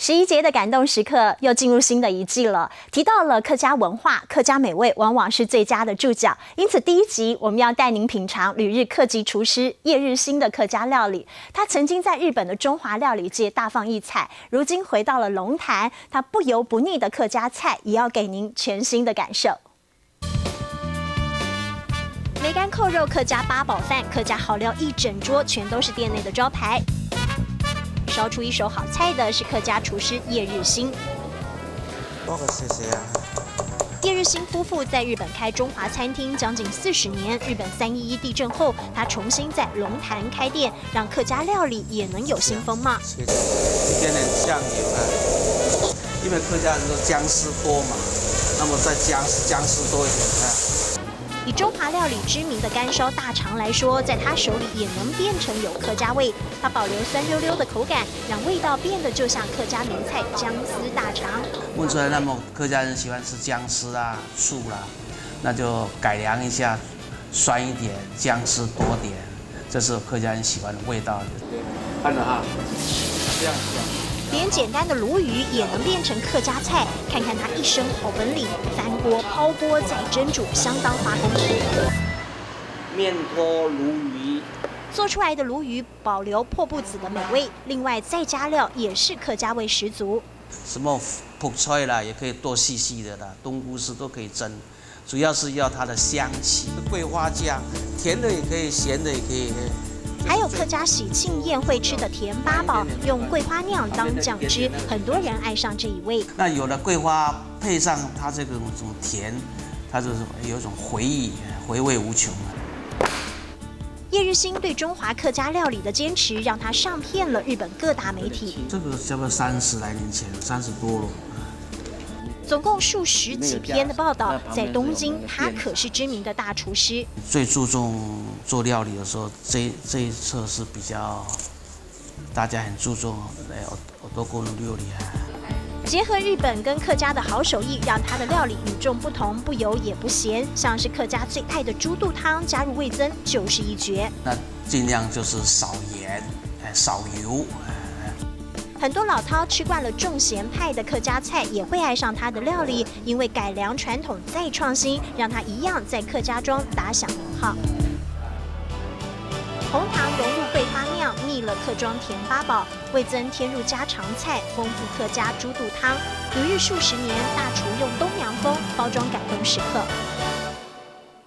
11节的感动时刻又进入新的一季了。提到了客家文化、客家美味，往往是最佳的注脚。因此，第一集我们要带您品尝旅日客籍厨师叶日新的客家料理。他曾经在日本的中华料理界大放异彩，如今回到了龙潭，他不油不腻的客家菜也要给您全新的感受。梅干扣肉客家八宝饭，客家好料一整桌，全都是店内的招牌。烧出一手好菜的是客家厨师叶日新。叶日新夫妇在日本开中华餐厅将近40年。日本311地震后，他重新在龙潭开店，让客家料理也能有新风貌。一点点酱油啊，因为客家人说姜丝多嘛，那么再姜丝多一点啊。以中华料理知名的干烧大肠来说，在他手里也能变成有客家味。他保留酸溜溜的口感，让味道变得就像客家名菜姜丝大肠。问出来，那么客家人喜欢吃姜丝啊、醋啦，那就改良一下，酸一点，姜丝多点，这是客家人喜欢的味道。看着哈，这样。连简单的鲈鱼也能变成客家菜，看看他一身好本领，翻锅、抛锅再蒸煮，相当花功夫。面拖鲈鱼，做出来的鲈鱼保留破布子的美味，另外再加料也是客家味十足。什么脯菜啦，也可以剁细细的啦，冬菇丝都可以蒸，主要是要它的香气。桂花酱，甜的也可以，咸的也可以。还有客家喜庆宴会吃的甜八宝，用桂花酿当酱汁，很多人爱上这一味。那有了桂花配上它这种甜，它就是有一种回忆，回味无穷。叶日新对中华客家料理的坚持，让他上遍了日本各大媒体。这个差不多30来年前，30多了。总共数十几篇的报道，在东京，他可是知名的大厨师。最注重做料理的时候，这一侧是比较大家很注重多功能料理啊。结合日本跟客家的好手艺，让他的料理与众不同，不油也不咸。像是客家最爱的猪肚汤，加入味增就是一绝。那尽量就是少盐，少油。很多老饕吃惯了重咸派的客家菜，也会爱上他的料理，因为改良传统再创新，让他一样在客家庄打响名号。红糖融入桂花酿，蜜了客庄甜八宝，味增添入家常菜，丰富客家猪肚汤。旅日数十年，大厨用东洋风包装感动时刻。